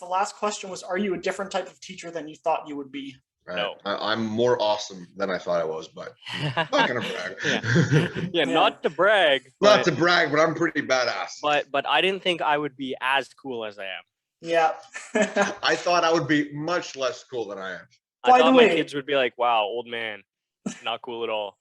The last question was, are you a different type of teacher than you thought you would be? Right. No. I'm more awesome than I thought I was, but I'm not gonna brag. Yeah, not to brag, Not to brag, but I'm pretty badass. but I didn't think I would be as cool as I am. Yeah. I thought I would be much less cool than I am. I thought my kids would be like, wow, old man, not cool at all.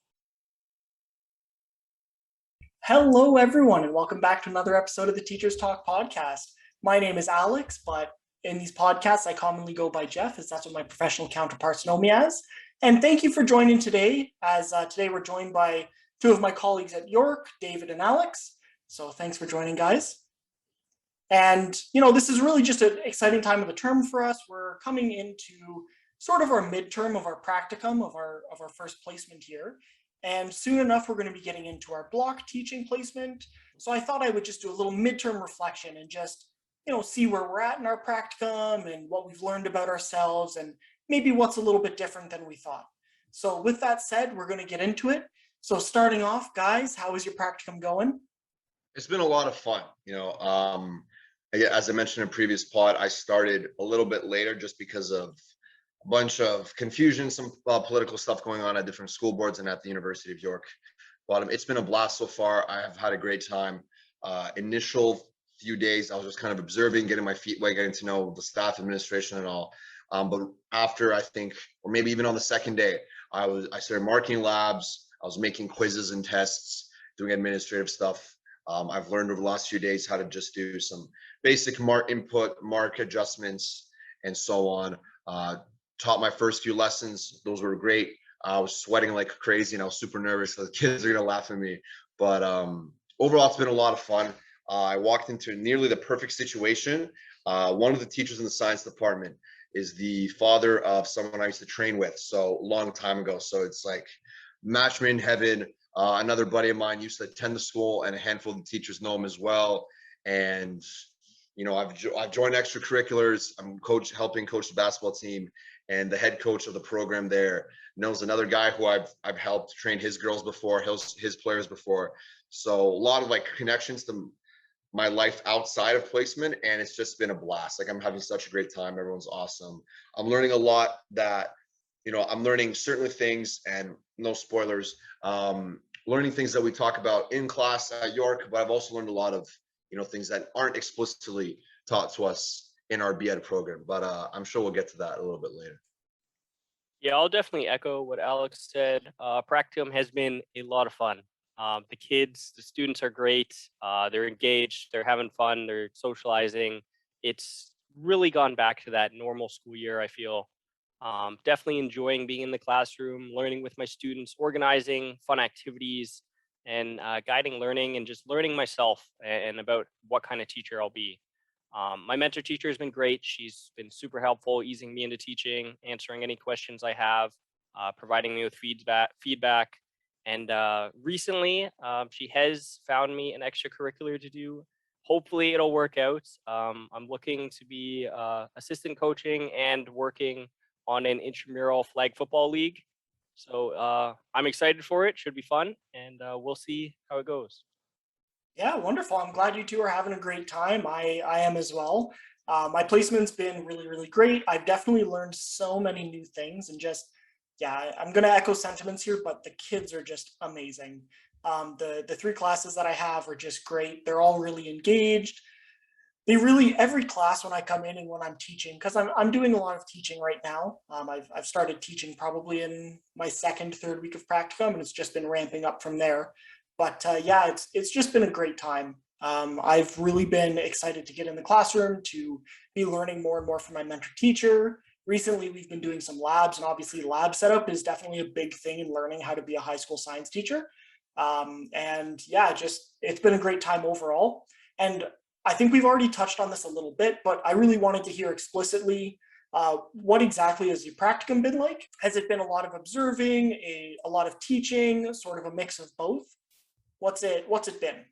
Hello, everyone, and welcome back to another episode of the Teachers Talk podcast. My name is Alex, but in these podcasts, I commonly go by Jeff, as that's what my professional counterparts know me as. And thank you for joining today, as today we're joined by two of my colleagues at York, David and Alex. So thanks for joining, guys. And, this is really just an exciting time of the term for us. We're coming into sort of our midterm of our practicum, of our first placement here. And soon enough, we're going to be getting into our block teaching placement. So I thought I would just do a little midterm reflection and just, see where we're at in our practicum and what we've learned about ourselves and maybe what's a little bit different than we thought. So with that said, we're going to get into it. So starting off, guys, how is your practicum going? It's been a lot of fun. As I mentioned in a previous pod, I started a little bit later just because of a bunch of confusion, some political stuff going on at different school boards and at the University of York. But it's been a blast so far. I have had a great time. Initial few days, I was just kind of observing, getting my feet wet, getting to know the staff, administration, and all. But after, I think, or maybe even on the second day, I started marking labs. I was making quizzes and tests, doing administrative stuff. I've learned over the last few days how to just do some basic mark input, mark adjustments, and so on. Taught my first few lessons. Those were great. I was sweating like crazy and I was super nervous. So the kids are going to laugh at me. But overall, it's been a lot of fun. I walked into nearly the perfect situation. One of the teachers in the science department is the father of someone I used to train with. So long time ago. So it's like match made in heaven. Another buddy of mine used to attend the school and a handful of the teachers know him as well. And, I've joined extracurriculars. I'm helping coach the basketball team, and the head coach of the program there knows another guy who I've helped train his girls before, his players before. So a lot of connections to my life outside of placement, and it's just been a blast. I'm having such a great time. Everyone's awesome. I'm learning a lot that, I'm learning certain things, and no spoilers, learning things that we talk about in class at York, but I've also learned a lot of, things that aren't explicitly taught to us in our BEd program, but I'm sure we'll get to that a little bit later. Yeah, I'll definitely echo what Alex said. Practicum has been a lot of fun. The students are great. They're engaged. They're having fun. They're socializing. It's really gone back to that normal school year, I feel. Definitely enjoying being in the classroom, learning with my students, organizing fun activities, and guiding learning, and just learning myself and about what kind of teacher I'll be. My mentor teacher has been great. She's been super helpful, easing me into teaching, answering any questions I have, providing me with feedback. And recently, she has found me an extracurricular to do. Hopefully it'll work out. I'm looking to be assistant coaching and working on an intramural flag football league. So I'm excited for it. Should be fun. And we'll see how it goes. Yeah, wonderful. I'm glad you two are having a great time. I am as well. My placement's been really, really great. I've definitely learned so many new things, and I'm going to echo sentiments here, but the kids are just amazing. The three classes that I have are just great. They're all really engaged. Every class when I come in and when I'm teaching, because I'm doing a lot of teaching right now. I've started teaching probably in my third week of practicum, and it's just been ramping up from there. But it's just been a great time. I've really been excited to get in the classroom, to be learning more and more from my mentor teacher. Recently, we've been doing some labs, and obviously lab setup is definitely a big thing in learning how to be a high school science teacher. It's been a great time overall. And I think we've already touched on this a little bit, but I really wanted to hear explicitly what exactly has your practicum been like? Has it been a lot of observing, a lot of teaching, sort of a mix of both? What's it been?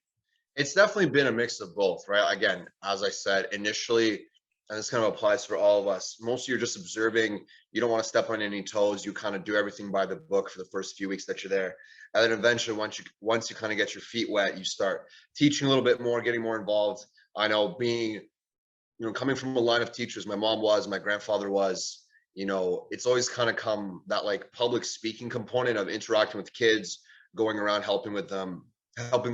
It's definitely been a mix of both, right? Again, as I said initially, and this kind of applies for all of us, mostly you're just observing. You don't want to step on any toes. You kind of do everything by the book for the first few weeks that you're there. And then eventually, once you kind of get your feet wet, you start teaching a little bit more, getting more involved. I know being coming from a line of teachers, my mom was, my grandfather was, it's always kind of come that like public speaking component of interacting with kids, going around helping them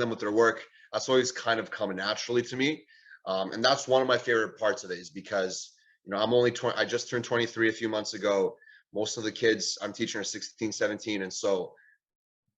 with their work. That's always kind of come naturally to me. And that's one of my favorite parts of it, is because, I'm only 20, I just turned 23 a few months ago. Most of the kids I'm teaching are 16, 17. And so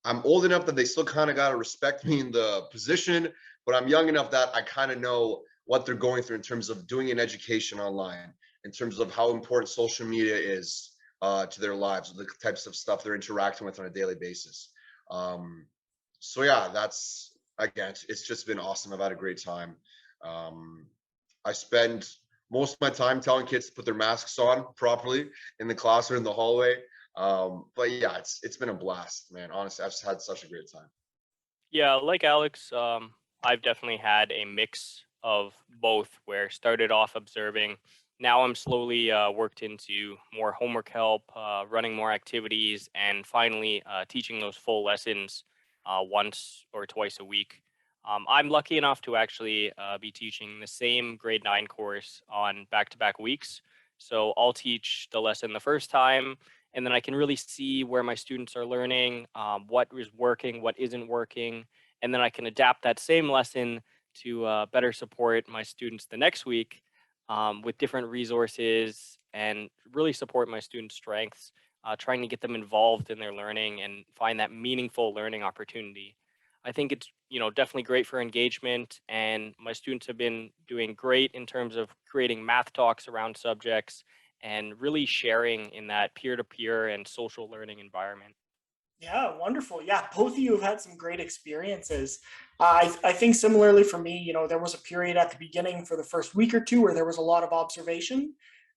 I'm old enough that they still kind of got to respect me in the position, but I'm young enough that I kind of know what they're going through in terms of doing an education online, in terms of how important social media is to their lives, the types of stuff they're interacting with on a daily basis. So yeah, that's, again, it's just been awesome. I've had a great time. I spend most of my time telling kids to put their masks on properly in the class or in the hallway. But yeah, it's been a blast, man. Honestly, I've just had such a great time. Yeah, like Alex, I've definitely had a mix of both, where started off observing. Now I'm slowly worked into more homework help, running more activities, and finally teaching those full lessons once or twice a week. I'm lucky enough to actually be teaching the same grade 9 course on back-to-back weeks. So I'll teach the lesson the first time, and then I can really see where my students are learning, what is working, what isn't working, and then I can adapt that same lesson to better support my students the next week with different resources and really support my students' strengths, trying to get them involved in their learning and find that meaningful learning opportunity. I think it's definitely great for engagement, and my students have been doing great in terms of creating math talks around subjects and really sharing in that peer-to-peer and social learning environment. Yeah, wonderful. Yeah, both of you have had some great experiences. I think similarly for me, there was a period at the beginning for the first week or two where there was a lot of observation,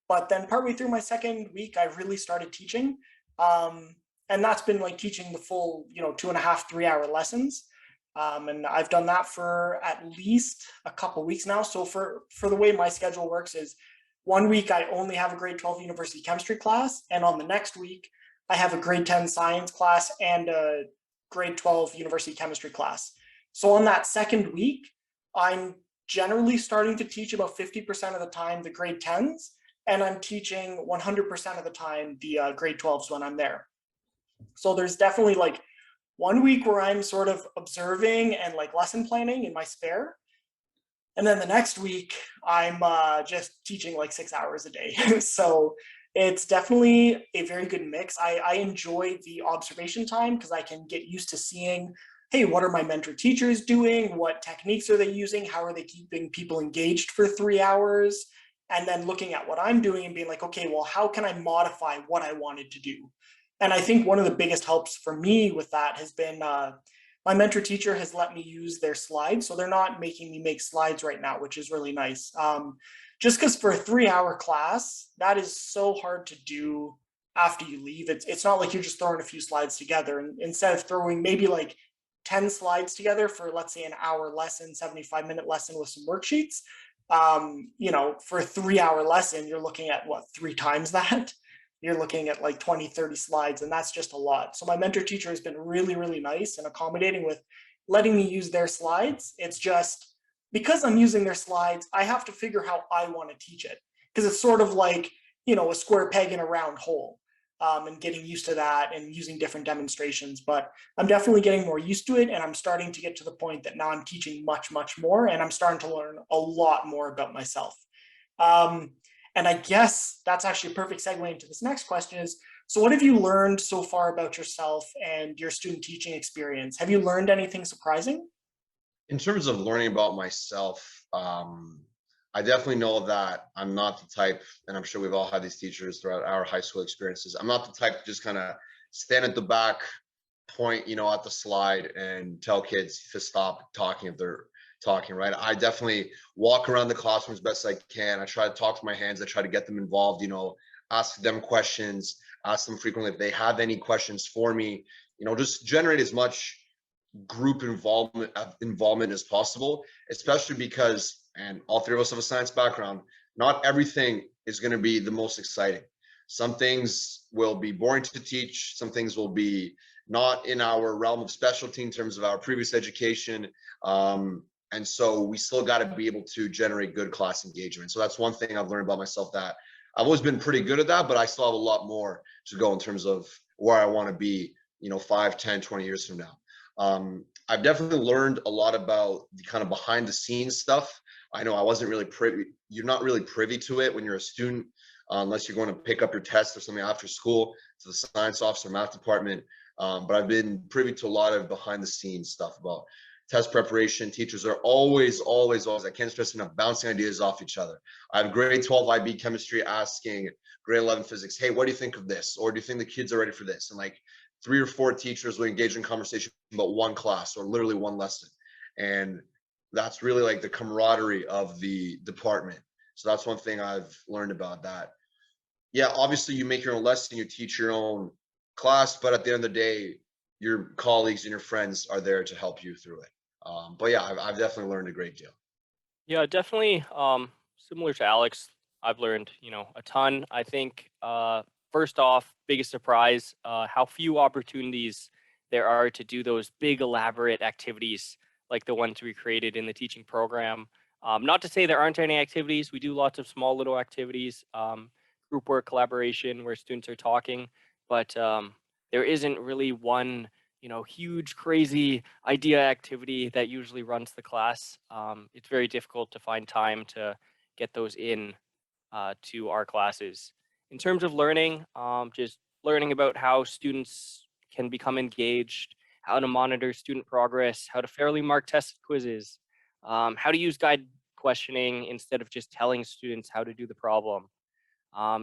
but then partway through my second week, I really started teaching. Um, and that's been like teaching the full, 2.5, 3 hour lessons. And I've done that for at least a couple weeks now. So for the way my schedule works is 1 week I only have a grade 12 university chemistry class, and on the next week I have a grade 10 science class and a grade 12 university chemistry class. So on that second week, I'm generally starting to teach about 50% of the time the grade 10s, and I'm teaching 100% of the time the grade 12s when I'm there. So there's definitely like 1 week where I'm sort of observing and like lesson planning in my spare. And then the next week, I'm just teaching like 6 hours a day. So it's definitely a very good mix. I enjoy the observation time because I can get used to seeing, hey, what are my mentor teachers doing? What techniques are they using? How are they keeping people engaged for 3 hours? And then looking at what I'm doing and being like, okay, well, how can I modify what I wanted to do? And I think one of the biggest helps for me with that has been my mentor teacher has let me use their slides. So they're not making me make slides right now, which is really nice. Just because for a 3 hour class, that is so hard to do after you leave. It's not like you're just throwing a few slides together. And instead of throwing maybe like 10 slides together for, let's say, an hour lesson, 75-minute lesson with some worksheets, for a 3 hour lesson, you're looking at what, 3 times that? You're looking at like 20, 30 slides, and that's just a lot. So my mentor teacher has been really, really nice and accommodating with letting me use their slides. It's just because I'm using their slides, I have to figure how I want to teach it, because it's sort of like, a square peg in a round hole, and getting used to that and using different demonstrations. But I'm definitely getting more used to it, and I'm starting to get to the point that now I'm teaching much, much more, and I'm starting to learn a lot more about myself. Um, and I guess that's actually a perfect segue into this next question is, so what have you learned so far about yourself and your student teaching experience? Have you learned anything surprising? In terms of learning about myself, I definitely know that I'm not the type, and I'm sure we've all had these teachers throughout our high school experiences. I'm not the type to just kind of stand at the back, point, at the slide and tell kids to stop talking if they're talking, right? I definitely walk around the classroom as best I can. I try to talk to my hands. I try to get them involved, ask them questions, ask them frequently if they have any questions for me, just generate as much group involvement as possible, especially because, and all three of us have a science background, not everything is going to be the most exciting. Some things will be boring to teach, some things will be not in our realm of specialty in terms of our previous education. And so we still got to be able to generate good class engagement. So that's one thing I've learned about myself, that I've always been pretty good at that, but I still have a lot more to go in terms of where I want to be, 5, 10, 20 years from now. I've definitely learned a lot about the kind of behind the scenes stuff. I know I wasn't really you're not really privy to it when you're a student, unless you're going to pick up your test or something after school to the science office or math department. But I've been privy to a lot of behind the scenes stuff about test preparation. Teachers are always, I can't stress enough, bouncing ideas off each other. I have grade 12 IB chemistry asking grade 11 physics, hey, what do you think of this? Or do you think the kids are ready for this? And like 3 or 4 teachers will engage in conversation about one class or literally one lesson. And that's really like the camaraderie of the department. So that's one thing I've learned about that. Yeah, obviously you make your own lesson, you teach your own class, but at the end of the day, your colleagues and your friends are there to help you through it. But yeah, I've definitely learned a great deal. Yeah, definitely. Similar to Alex, I've learned, a ton. I think, first off, biggest surprise, how few opportunities there are to do those big, elaborate activities like the ones we created in the teaching program. Not to say there aren't any activities. We do lots of small little activities, group work, collaboration, where students are talking, but there isn't really one huge, crazy idea activity that usually runs the class. It's very difficult to find time to get those in to our classes. In terms of learning, just learning about how students can become engaged, how to monitor student progress, how to fairly mark test quizzes, how to use guide questioning instead of just telling students how to do the problem.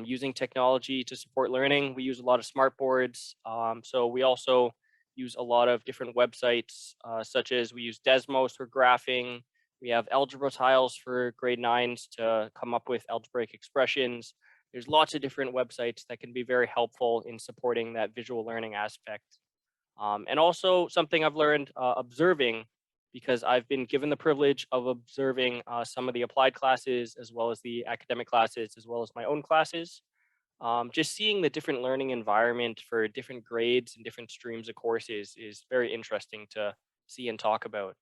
Using technology to support learning, we use a lot of smart boards. So we also use a lot of different websites, such as we use Desmos for graphing. We have algebra tiles for grade 9s to come up with algebraic expressions. There's lots of different websites that can be very helpful in supporting that visual learning aspect. And also something I've learned, observing, because I've been given the privilege of observing some of the applied classes as well as the academic classes, as well as my own classes. Just seeing the different learning environment for different grades and different streams of courses is very interesting to see and talk about.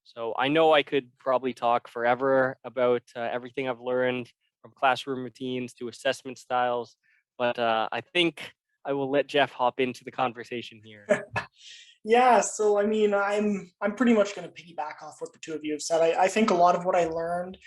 So I know I could probably talk forever about everything I've learned, from classroom routines to assessment styles, but I think I will let Jeff hop into the conversation here. Yeah, so I mean, I'm pretty much going to piggyback off what the two of you have said. I think a lot of what I learned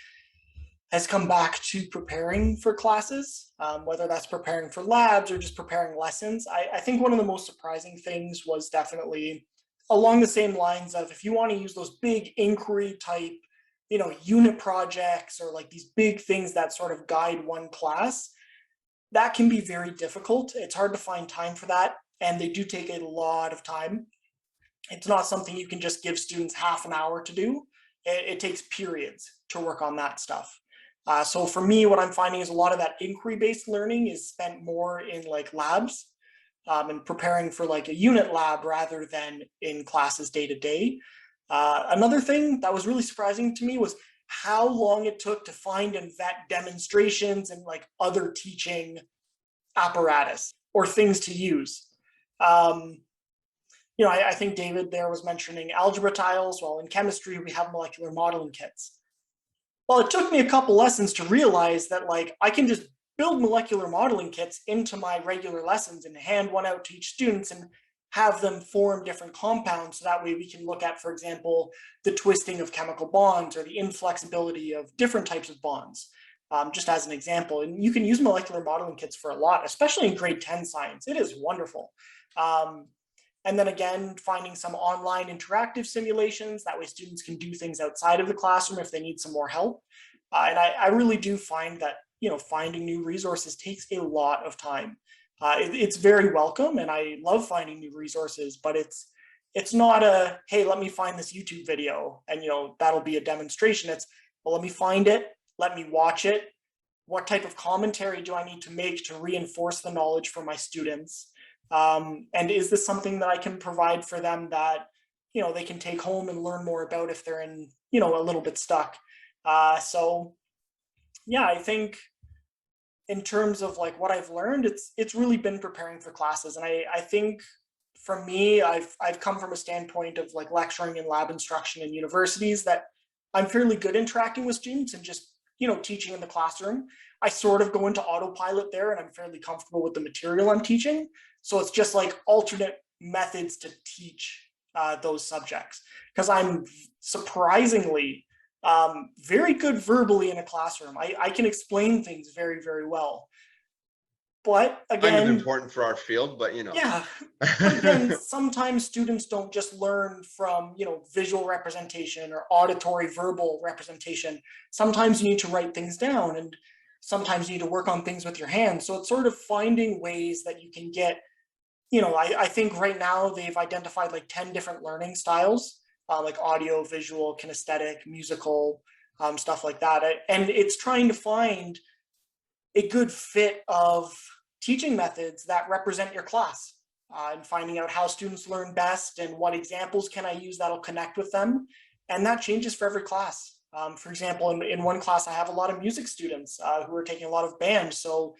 has come back to preparing for classes, whether that's preparing for labs or just preparing lessons. I think one of the most surprising things was definitely along the same lines of, if you want to use those big inquiry type, unit projects or like these big things that sort of guide one class, that can be very difficult. It's hard to find time for that, and they do take a lot of time. It's not something you can just give students half an hour to do. It takes periods to work on that stuff. So for me, what I'm finding is a lot of that inquiry-based learning is spent more in like labs, and preparing for like a unit lab rather than in classes day to day. Another thing that was really surprising to me was how long it took to find and vet demonstrations and like other teaching apparatus or things to use. Um, I think David there was mentioning algebra tiles. Well, in chemistry, we have molecular modeling kits. Well, it took me a couple lessons to realize that like I can just build molecular modeling kits into my regular lessons and hand one out to each student and have them form different compounds. So that way we can look at, for example, the twisting of chemical bonds or the inflexibility of different types of bonds, just as an example. And you can use molecular modeling kits for a lot, especially in grade 10 science. It is wonderful. And then again, finding some online interactive simulations. That way students can do things outside of the classroom if they need some more help. And I really do find that, finding new resources takes a lot of time. It's very welcome, and I love finding new resources, but it's not a, hey, let me find this YouTube video and, that'll be a demonstration. It's, well, let me find it, let me watch it. What type of commentary do I need to make to reinforce the knowledge for my students? And is this something that I can provide for them that, they can take home and learn more about if they're in, a little bit stuck. So yeah, I think in terms of like what I've learned, it's really been preparing for classes. And I think for me, I've come from a standpoint of like lecturing in lab instruction in universities that I'm fairly good interacting with students and just, teaching in the classroom. I sort of go into autopilot there and I'm fairly comfortable with the material I'm teaching. So it's just like alternate methods to teach those subjects because I'm surprisingly very good verbally in a classroom. I can explain things very, very well. But Kind of again, important for our field, but yeah, but again, sometimes students don't just learn from, visual representation or auditory verbal representation. Sometimes you need to write things down and sometimes you need to work on things with your hands. So it's sort of finding ways that you can get, I think right now they've identified like 10 different learning styles, like audio, visual, kinesthetic, musical, stuff like that. And it's trying to find a good fit of teaching methods that represent your class, and finding out how students learn best and what examples can I use that'll connect with them. And that changes for every class. For example, in one class, I have a lot of music students who are taking a lot of band. So,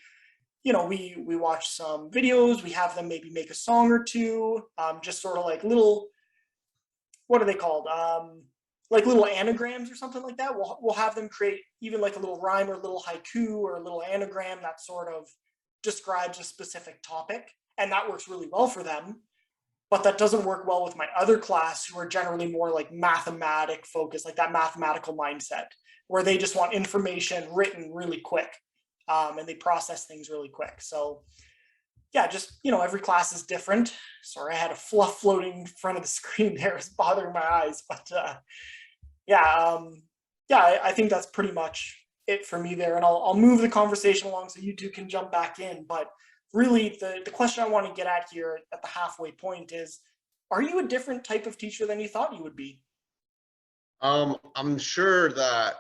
we watch some videos, we have them maybe make a song or two, just sort of like little, what are they called? Like little anagrams or something like that. We'll have them create even like a little rhyme or a little haiku or a little anagram that sort of describes a specific topic. And that works really well for them. But that doesn't work well with my other class who are generally more like mathematic focused, like that mathematical mindset, where they just want information written really quick, and they process things really quick. So yeah, just, every class is different. Sorry, I had a fluff floating in front of the screen there. It's bothering my eyes, but yeah, yeah, I think that's pretty much it for me there. And I'll move the conversation along so you two can jump back in. But really, the question I want to get at here at the halfway point is, are you a different type of teacher than you thought you would be? I'm sure that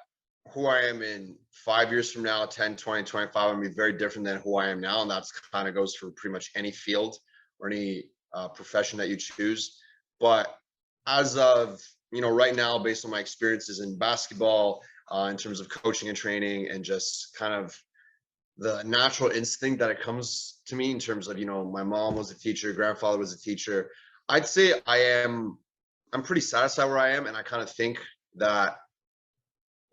who I am in 5 years from now, 10, 20, 25, will be very different than who I am now. And that's kind of goes for pretty much any field or any profession that you choose. But as of, right now, based on my experiences in basketball, in terms of coaching and training and just kind of the natural instinct that it comes to me in terms of, my mom was a teacher, grandfather was a teacher. I'd say I'm pretty satisfied where I am. And I kind of think that,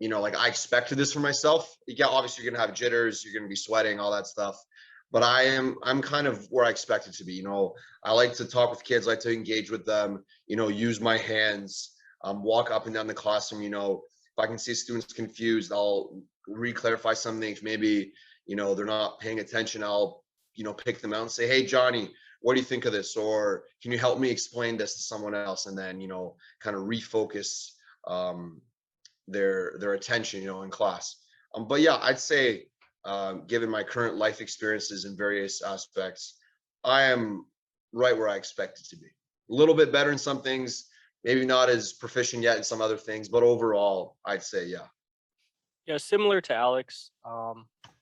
like I expected this for myself. Yeah, obviously you're gonna have jitters, you're gonna be sweating, all that stuff. But I'm kind of where I expected to be. I like to talk with kids, like to engage with them, use my hands, walk up and down the classroom. If I can see students confused, I'll re-clarify something. If maybe, they're not paying attention, I'll, pick them out and say, hey, Johnny, what do you think of this? Or can you help me explain this to someone else? And then, kind of refocus their attention, in class. But yeah, I'd say, given my current life experiences in various aspects, I am right where I expected to be. A little bit better in some things, maybe not as proficient yet in some other things, but overall, I'd say yeah. Yeah, similar to Alex.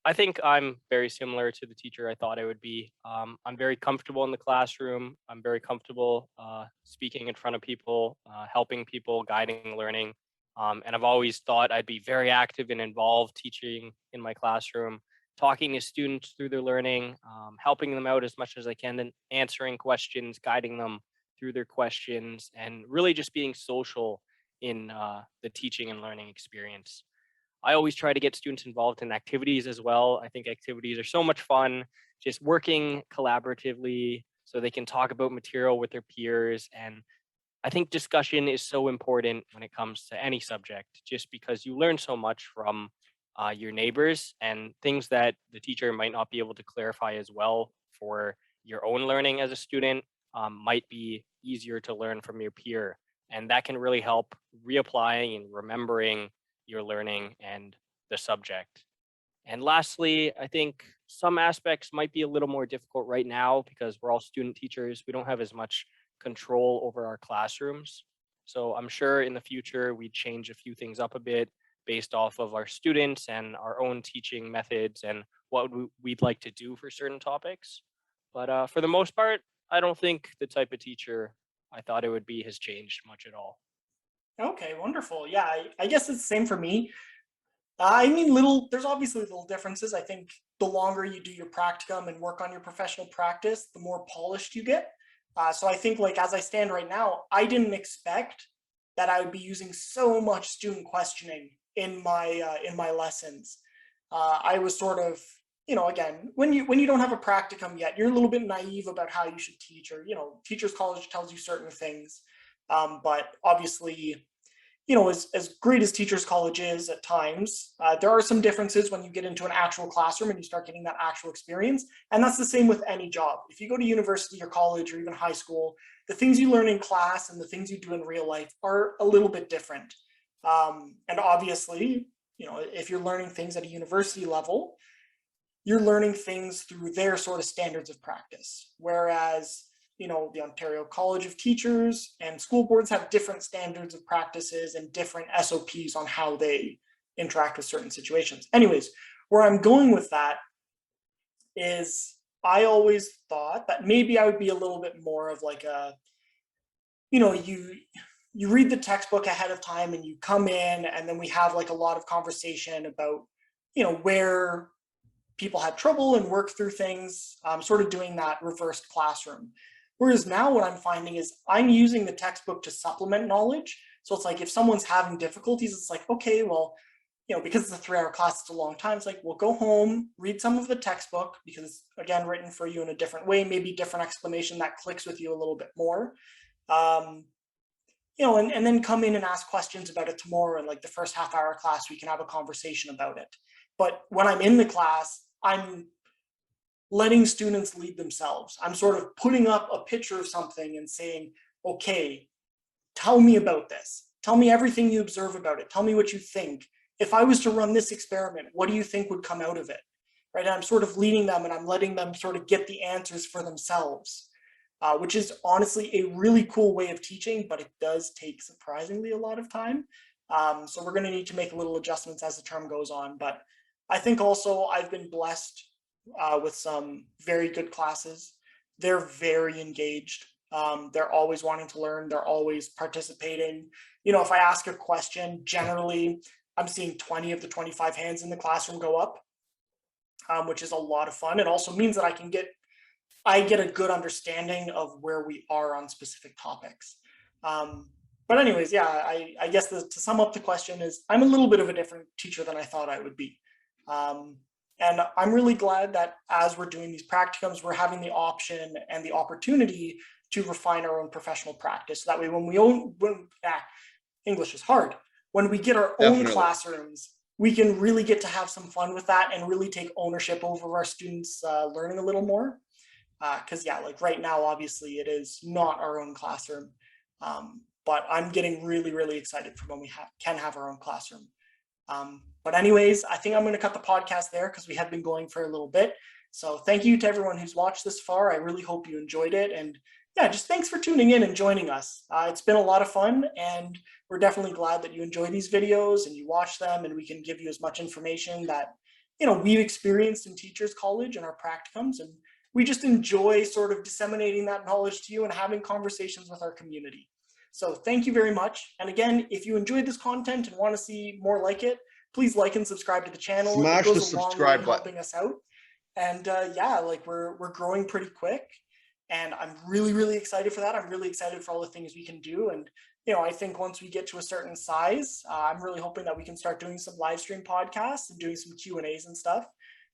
I think I'm very similar to the teacher I thought I would be. I'm very comfortable in the classroom. I'm very comfortable speaking in front of people, helping people, guiding learning. And I've always thought I'd be very active and involved teaching in my classroom, talking to students through their learning, helping them out as much as I can, and answering questions, guiding them through their questions, and really just being social in the teaching and learning experience. I always try to get students involved in activities as well. I think activities are so much fun, just working collaboratively so they can talk about material with their peers. And I think discussion is so important when it comes to any subject, just because you learn so much from your neighbors and things that the teacher might not be able to clarify as well for your own learning as a student might be easier to learn from your peer. And that can really help reapplying and remembering your learning and the subject. And lastly, I think some aspects might be a little more difficult right now because we're all student teachers. We don't have as much control over our classrooms. So I'm sure in the future we'd change a few things up a bit based off of our students and our own teaching methods and what we'd like to do for certain topics. But for the most part, I don't think the type of teacher I thought it would be has changed much at all. Okay, wonderful. Yeah, I guess it's the same for me. There's obviously little differences. I think the longer you do your practicum and work on your professional practice, the more polished you get. So I think, like, as I stand right now, I didn't expect that I would be using so much student questioning in my lessons. I was sort of, again, when you don't have a practicum yet, you're a little bit naive about how you should teach, or teachers college tells you certain things, but obviously, as great as teachers college is at times, there are some differences when you get into an actual classroom and you start getting that actual experience. And that's the same with any job. If you go to university or college or even high school, the things you learn in class and the things you do in real life are a little bit different. And obviously, if you're learning things at a university level, you're learning things through their sort of standards of practice. Whereas, the Ontario College of Teachers and school boards have different standards of practices and different SOPs on how they interact with certain situations. Anyways, where I'm going with that is I always thought that maybe I would be a little bit more of like a, you read the textbook ahead of time and you come in and then we have like a lot of conversation about, where people had trouble and work through things, sort of doing that reversed classroom. Whereas now what I'm finding is I'm using the textbook to supplement knowledge. So it's like if someone's having difficulties, it's like, okay, well, because it's a 3-hour class, it's a long time. It's like, well, go home, read some of the textbook, because it's, again, written for you in a different way, maybe different explanation that clicks with you a little bit more. And then come in and ask questions about it tomorrow. And like the first half-hour class, we can have a conversation about it. But when I'm in the class, I'm letting students lead themselves. I'm sort of putting up a picture of something and saying, okay, tell me about this. Tell me everything you observe about it. Tell me what you think. If I was to run this experiment, what do you think would come out of it? Right? And I'm sort of leading them and I'm letting them sort of get the answers for themselves, which is honestly a really cool way of teaching, but it does take surprisingly a lot of time. So we're going to need to make little adjustments as the term goes on. But I think also I've been blessed with some very good classes. They're very engaged. They're always wanting to learn. They're always participating. If I ask a question, generally I'm seeing 20 of the 25 hands in the classroom go up, which is a lot of fun. It also means that I get a good understanding of where we are on specific topics. But anyways, yeah, I guess to sum up the question is I'm a little bit of a different teacher than I thought I would be. And I'm really glad that as we're doing these practicums, we're having the option and the opportunity to refine our own professional practice. So that way, English is hard. When we get our own classrooms, we can really get to have some fun with that and really take ownership over our students learning a little more. Because like right now, obviously it is not our own classroom. But I'm getting really, really excited for when we can have our own classroom. But anyways, I think I'm going to cut the podcast there because we have been going for a little bit. So thank you to everyone who's watched this far. I really hope you enjoyed it. And yeah, just thanks for tuning in and joining us. It's been a lot of fun, and we're definitely glad that you enjoy these videos and you watch them, and we can give you as much information that, we've experienced in Teachers College and our practicums. And we just enjoy sort of disseminating that knowledge to you and having conversations with our community. So thank you very much. And again, if you enjoyed this content and want to see more like it, please like and subscribe to the channel. Smash the subscribe button, helping us out. And yeah, like we're growing pretty quick, and I'm really, really excited for that. I'm really excited for all the things we can do. And I think once we get to a certain size, I'm really hoping that we can start doing some live stream podcasts and doing some Q&As and stuff.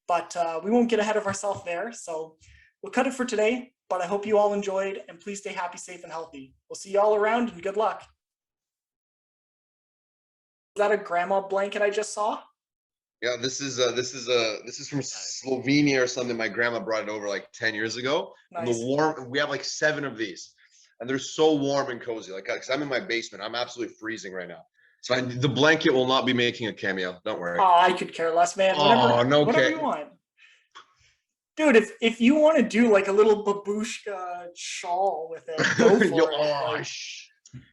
But we won't get ahead of ourselves there. So we'll cut it for today. But I hope you all enjoyed, and please stay happy, safe, and healthy. We'll see you all around, and good luck. Is that a grandma blanket I just saw? Yeah, this is from Slovenia or something. My grandma brought it over like 10 years ago. Nice. And we have like 7 of these, and they're so warm and cozy. Like, cause I'm in my basement, I'm absolutely freezing right now. So the blanket will not be making a cameo. Don't worry. Oh, I could care less, man. Whatever you want. Dude, if you want to do like a little babushka shawl with it, go for it.